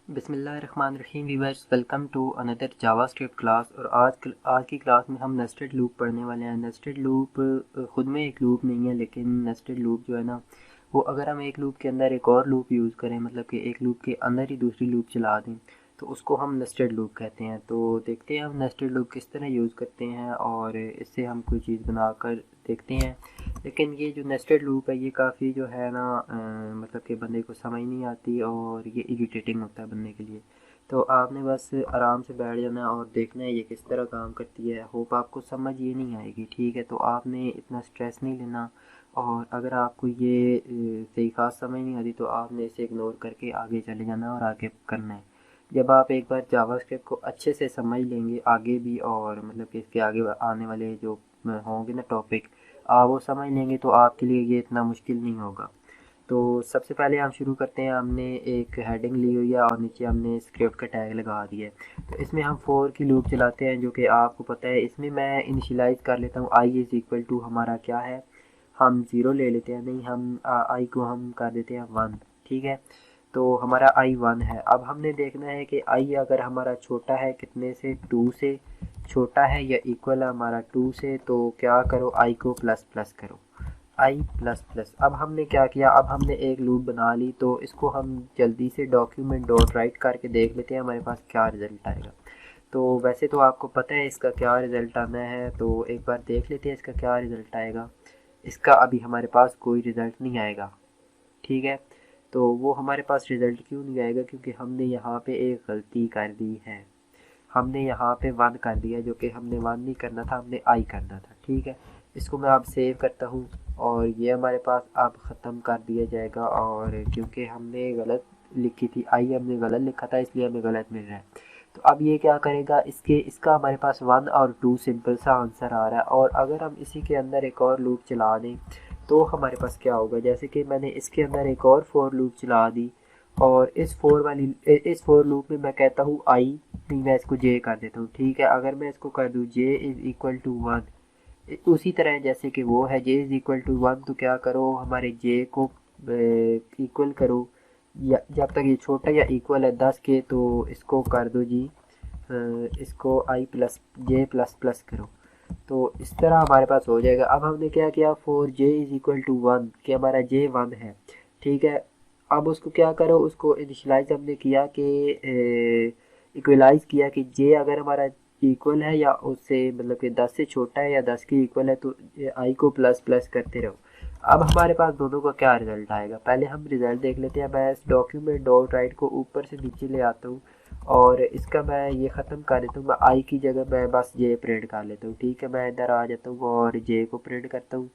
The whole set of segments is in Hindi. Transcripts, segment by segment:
बिस्मिल्लाहिर्रहमानिर्रहीम viewers, welcome to another JavaScript class. और आज की क्लास में हम नेस्टेड लूप पढ़ने वाले हैं। नेस्टेड लूप ख़ुद में एक लूप नहीं है, लेकिन नेस्टेड लूप जो है ना, वो अगर हम एक लूप के अंदर एक और लूप यूज़ करें, मतलब कि एक लूप के अंदर ही दूसरी लूप चला दें, तो उसको हम नेस्टेड लूप कहते हैं। तो देखते हैं हम नेस्टेड लूप किस तरह यूज़ करते हैं और इससे हम कोई चीज़ बनाकर देखते हैं। लेकिन ये जो नेस्टेड लूप है ये काफ़ी जो है ना, मतलब कि बंदे को समझ नहीं आती और ये इरिटेटिंग होता है बनने के लिए। तो आपने बस आराम से बैठ जाना है और देखना है ये किस तरह काम करती है। होप आपको समझ ये नहीं आएगी, ठीक है? तो आपने इतना स्ट्रेस नहीं लेना, और अगर आपको ये सही खास समझ नहीं आती तो आपने इसे इग्नोर करके आगे चले जाना और आगे करना है। जब आप एक बार जावास्क्रिप्ट को अच्छे से समझ लेंगे आगे भी, और मतलब कि इसके आगे आने वाले जो होंगे ना टॉपिक, आप वो समझ लेंगे तो आपके लिए ये इतना मुश्किल नहीं होगा। तो सबसे पहले हम शुरू करते हैं। हमने एक हेडिंग ली हुई है और नीचे हमने स्क्रिप्ट का टैग लगा दिया है। तो इसमें हम फोर की लूप चलाते हैं, जो कि आपको पता है। इसमें मैं इनिशियलाइज़ कर लेता हूँ आई इज़ इक्वल टू, हमारा क्या है, हम ज़ीरो ले लेते हैं, नहीं हम आई को हम कर देते हैं वन, ठीक है? तो हमारा आई वन है। अब हमने देखना है कि आई अगर हमारा छोटा है कितने से, टू से छोटा है या इक्वल है हमारा टू से, तो क्या करो, आई को प्लस प्लस करो, आई प्लस प्लस। अब हमने क्या किया, अब हमने एक लूप बना ली। तो इसको हम जल्दी से डॉक्यूमेंट डॉट राइट करके देख लेते हैं हमारे पास क्या रिज़ल्ट आएगा। तो वैसे तो आपको पता है इसका क्या रिज़ल्ट आना है, तो एक बार देख लेते हैं इसका क्या रिज़ल्ट आएगा। इसका अभी हमारे पास कोई रिज़ल्ट नहीं आएगा, ठीक है? तो वो हमारे पास रिज़ल्ट क्यों नहीं आएगा, क्योंकि हमने यहाँ पे एक गलती कर दी है। हमने यहाँ पे वन कर दिया, जो कि हमने वन नहीं करना था, हमने आई करना था, ठीक है? इसको मैं अब सेव करता हूँ और ये हमारे पास अब ख़त्म कर दिया जाएगा। और क्योंकि हमने गलत लिखी थी, आई हमने गलत लिखा था, इसलिए हमें गलत मिल रहा है। तो अब ये क्या करेगा, इसका हमारे पास वन और टू सिंपल सा आंसर आ रहा है। और अगर हम इसी के अंदर एक और लूप चला दें तो हमारे पास क्या होगा, जैसे कि मैंने इसके अंदर एक और फोर लूप चला दी, और इस फोर लूप में मैं कहता हूँ आई, नहीं मैं इसको जे कर देता हूँ, ठीक है? अगर मैं इसको कर दूँ जे इज़ इक्वल टू वन, उसी तरह जैसे कि वो है जे इज़ इक्वल टू वन, तो क्या करो, हमारे जे को इक्वल करो, या जब तक ये छोटा या इक्वल है 10 के, तो इसको कर दो जी, इसको आई प्लस जे प्लस प्लस करो। तो इस तरह हमारे पास हो जाएगा। अब हमने क्या किया, for j is equal to one, कि हमारा जे वन है, ठीक है? अब उसको क्या करो, उसको इनिशलाइज हमने किया कि इक्वलाइज किया कि जे अगर हमारा इक्वल है या उससे, मतलब कि 10 से छोटा है या 10 के इक्वल है, तो आई को प्लस प्लस करते रहो। अब हमारे पास दोनों का क्या रिजल्ट आएगा, पहले हम रिजल्ट देख लेते हैं। मैं इस डॉक्यूमेंट डॉट राइट को ऊपर से नीचे ले आता हूँ और इसका मैं ये ख़त्म कर देता हूँ। मैं आई की जगह मैं बस जे प्रिंट कर लेता हूँ, ठीक है? मैं इधर आ जाता हूँ और जे को प्रिंट करता हूँ,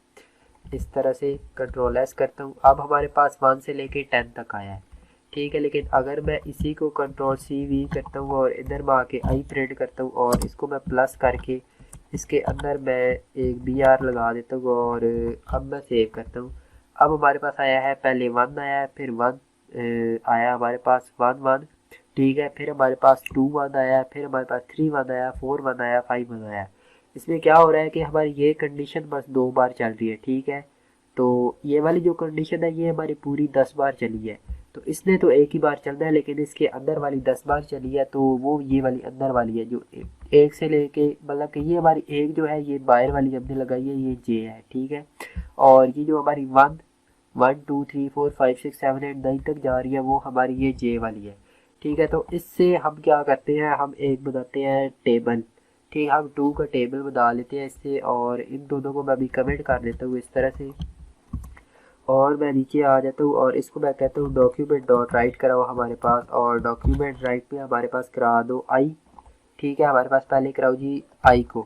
इस तरह से कंट्रोल एस करता हूँ। अब हमारे पास 1 से लेके 10 तक आया है, ठीक है? लेकिन अगर मैं इसी को कंट्रोल सी वी करता हूँ और इधर में आके आई प्रिंट करता हूँ और इसको मैं प्लस करके इसके अंदर मैं एक बी आर लगा देता हूँ और अब मैं सेव करता हूँ। अब हमारे पास आया है, पहले वन आया है, फिर वन आया हमारे पास, वन वन, ठीक है? फिर हमारे पास टू वन आया, फिर हमारे पास थ्री वन आया, फोर वन आया, फाइव वन आया। इसमें क्या हो रहा है कि हमारी ये कंडीशन बस 2 बार चल रही है, ठीक है? तो ये वाली जो कंडीशन है ये हमारी पूरी 10 बार चली है। तो इसने तो एक ही बार चलना है, लेकिन इसके अंदर वाली 10 बार चली है, तो वो ये वाली अंदर वाली है जो एक से लेके, मतलब कि ये हमारी एक जो है ये बाहर वाली हमने लगाई है, ये जे है, ठीक है? और ये जो हमारी one one two three four five six seven eight nine तक जा रही है, वो हमारी ये जे वाली है, ठीक है? तो इससे हम क्या करते हैं, हम एक बनाते हैं टेबल, ठीक है? हम टू का टेबल बना लेते हैं इससे, और इन दोनों को मैं अभी कमेंट कर देता हूँ इस तरह से, और मैं नीचे आ जाता हूँ और इसको मैं कहता हूँ डॉक्यूमेंट डॉट राइट कराओ हमारे पास, और डॉक्यूमेंट राइट में हमारे पास करा दो आई, ठीक है? हमारे पास पहले कराओ जी आई को,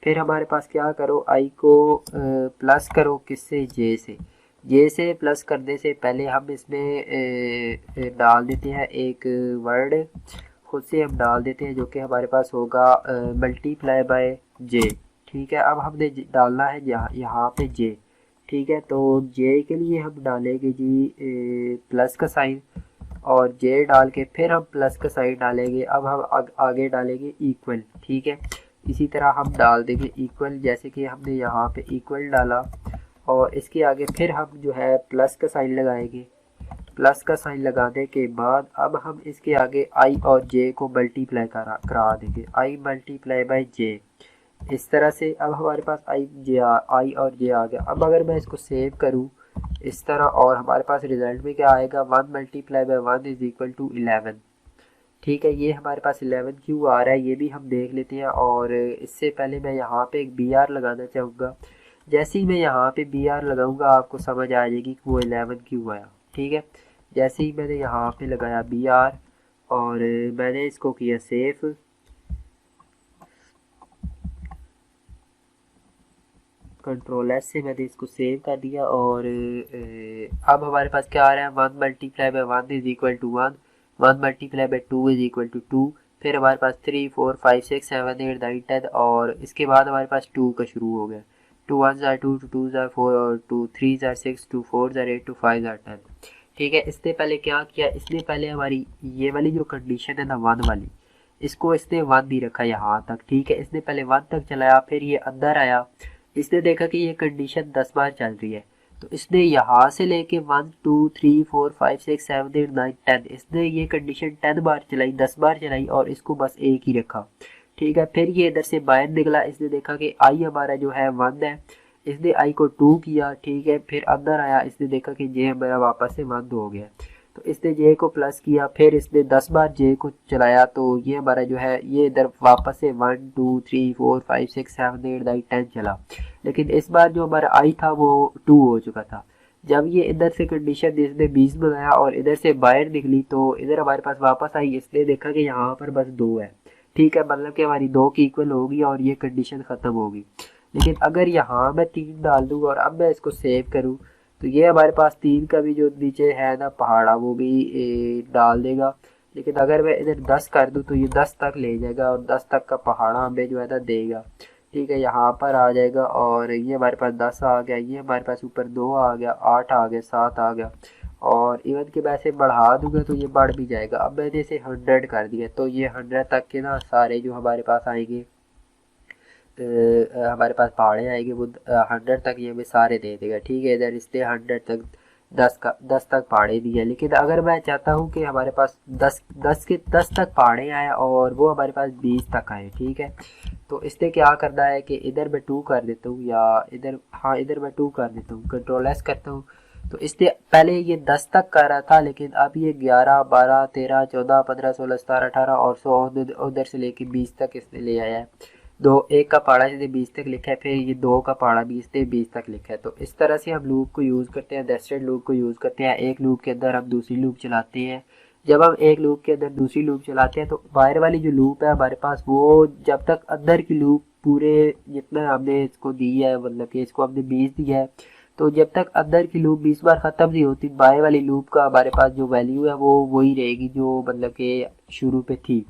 फिर हमारे पास क्या करो, आई को प्लस करो, किससे, जे से। जे से प्लस करने से पहले हम इसमें डाल देते हैं एक वर्ड, खुद से हम डाल देते हैं, जो कि हमारे पास होगा मल्टीप्लाई बाय जे, ठीक है? अब हमने डालना है यहाँ पे जे, ठीक है? तो जे के लिए हम डालेंगे जी प्लस का साइन, और जे डाल के फिर हम प्लस का साइन डालेंगे। अब हम आगे डालेंगे इक्वल, ठीक है? इसी तरह हम डाल देंगे इक्वल, जैसे कि हमने यहाँ पे इक्वल डाला, और इसके आगे फिर हम जो है प्लस का साइन लगाएंगे, प्लस का साइन लगाने के बाद अब हम इसके आगे आई और जे को मल्टीप्लाई करा देंगे, आई मल्टीप्लाई बाई जे। इस तरह से अब हमारे पास आई और जे आ गया। अब अगर मैं इसको सेव करूं इस तरह और हमारे पास रिजल्ट में क्या आएगा, 1 multiply by 1 is equal to 11। ठीक है, ये हमारे पास 11 क्यों आ रहा है ये भी हम देख लेते हैं। और इससे पहले मैं यहाँ पे एक बी आर लगाना चाहूँगा। जैसे ही मैं यहाँ पे बी आर लगाऊंगा आपको समझ आ जाएगी कि वो 11 क्यों आया। ठीक है, जैसे ही मैंने यहाँ पे लगाया बी आर और मैंने इसको किया सेव, कंट्रोल एस से मैंने इसको सेव कर दिया। और अब हमारे पास क्या आ रहा है, 1 multiply by 1 is equal to 1, 1 multiply by 2 is equal to 2। फिर हमारे पास 3 4 5 6 7 8 9 10 और इसके बाद हमारे पास 2 का शुरू हो गया। 2 1 ज़ार 2, 2 ज़ार 4 और 2 3 ज़ार 6, 2 4 ज़ार 8, 2 5 ज़ार 10। ठीक है, इससे पहले क्या किया, इसने पहले हमारी ये वाली जो कंडीशन है ना 1 वाली, इसको इसने 1 नहीं रखा यहाँ तक। ठीक है, इसने पहले 1 तक चलाया, फिर ये अंदर आया, इसने देखा कि ये कंडीशन 10 बार चल रही है, तो इसने यहाँ से लेके 1 2 3 4 5 6 7 8 9 10 इसने ये कंडीशन 10 बार चलाई, 10 बार चलाई और इसको बस एक ही रखा। ठीक है, फिर ये इधर से बाहर निकला, इसने देखा कि आई हमारा जो है 1 है, इसने आई को 2 किया। ठीक है, फिर अंदर आया, इसने देखा कि जे हमारा वापस से 1 हो गया, तो इसने जे को प्लस किया, फिर इसने 10 बार जे को चलाया, तो ये हमारा जो है ये इधर वापस से 1 2 3 4 5 6 7 8 9 10 चला। लेकिन इस बार जो हमारा आई था वो 2 हो चुका था। जब ये इधर से कंडीशन इसने 20 बनाया और इधर से बाहर निकली, तो इधर हमारे पास वापस आई, इसने देखा कि यहाँ पर बस 2 है। ठीक है, मतलब कि हमारी 2 की इक्वल होगी और ये कंडीशन ख़त्म होगी। लेकिन अगर यहाँ मैं 3 डाल दूँ और अब मैं इसको सेव करूँ, तो ये हमारे पास 3 का भी जो नीचे है ना पहाड़ा वो भी डाल देगा। लेकिन अगर मैं इधर 10 कर दूँ तो ये 10 तक ले जाएगा और 10 तक का पहाड़ा हमें जो है ना देगा। ठीक है, यहाँ पर आ जाएगा और ये हमारे पास 10 आ गया, ये हमारे पास ऊपर 2 आ गया, 8 आ गया, 7 आ गया और इवन के वैसे बढ़ा दूंगा तो ये बढ़ भी जाएगा। अब मैंने इसे 100 कर दिया, तो ये 100 तक के ना सारे जो हमारे पास आएंगे, हमारे पास पहाड़े आएंगे वो 100 तक ये हमें सारे दे देगा। ठीक है, इधर इसने 100 तक 10 तक पहाड़े दिए। लेकिन अगर मैं चाहता हूँ कि हमारे पास 10 तक पहाड़े आए और वो हमारे पास 20 तक आए, ठीक है, तो इसने क्या करना है कि इधर मैं 2 कर देता हूँ या इधर, हाँ इधर मैं 2 कर देता हूँ, कंट्रोल एस करता हूँ। तो इसने पहले ये 10 तक कर रहा था, लेकिन अब ये 11 12 13 14 15 16 17 18 और 100 उधर से लेके 20 तक इसने ले आया है। दो एक का पहाड़ा इसने 20 तक लिखा है, फिर ये 2 का पहाड़ा भी इसने 20 तक लिखा है। तो इस तरह से हम लूप को यूज़ करते हैं, नेस्टेड लूप को यूज़ करते हैं। एक लूप के अंदर हम दूसरी लूप चलाते हैं। जब हम एक लूप के अंदर दूसरी लूप चलाते हैं तो बाहर वाली जो लूप है हमारे पास, वो जब तक अंदर की लूप पूरे जितना हमने इसको दी है, मतलब कि इसको हमने 20 दिया है, तो जब तक अंदर की लूप 20 बार ख़त्म नहीं होती, बाहर वाली लूप का हमारे पास जो वैल्यू है वो वही रहेगी जो मतलब कि शुरू पे थी।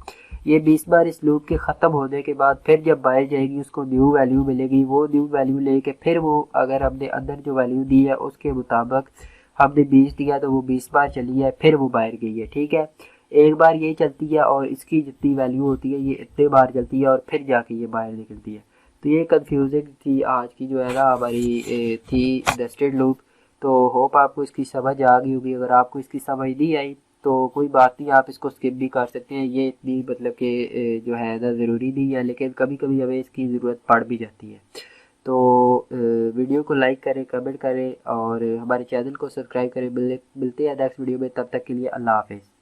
ये 20 बार इस लूप के ख़त्म होने के बाद फिर जब बाहर जाएगी उसको न्यू वैल्यू मिलेगी। वो न्यू वैल्यू लेके फिर वो अगर हमने अंदर जो वैल्यू दी है उसके मुताबिक हमने 20 दिया तो वो 20 बार चली है, फिर वो बाहर गई है। ठीक है, एक बार ये चलती है और इसकी जितनी वैल्यू होती है ये इतने बार चलती है और फिर जाके ये बाहर निकलती है। तो ये कन्फ्यूजिंग थी आज की जो है ना हमारी थी नेस्टेड लूप। तो होप आपको इसकी समझ आ गई होगी। अगर आपको इसकी समझ नहीं आई तो कोई बात नहीं, आप इसको स्किप भी कर सकते हैं। ये इतनी मतलब कि जो है ना ज़रूरी नहीं है, लेकिन कभी कभी हमें इसकी ज़रूरत पड़ भी जाती है। तो वीडियो को लाइक करें, कमेंट करें और हमारे चैनल को सब्सक्राइब करें। मिलते हैं नेक्स्ट वीडियो में, तब तक के लिए अल्लाह हाफिज़।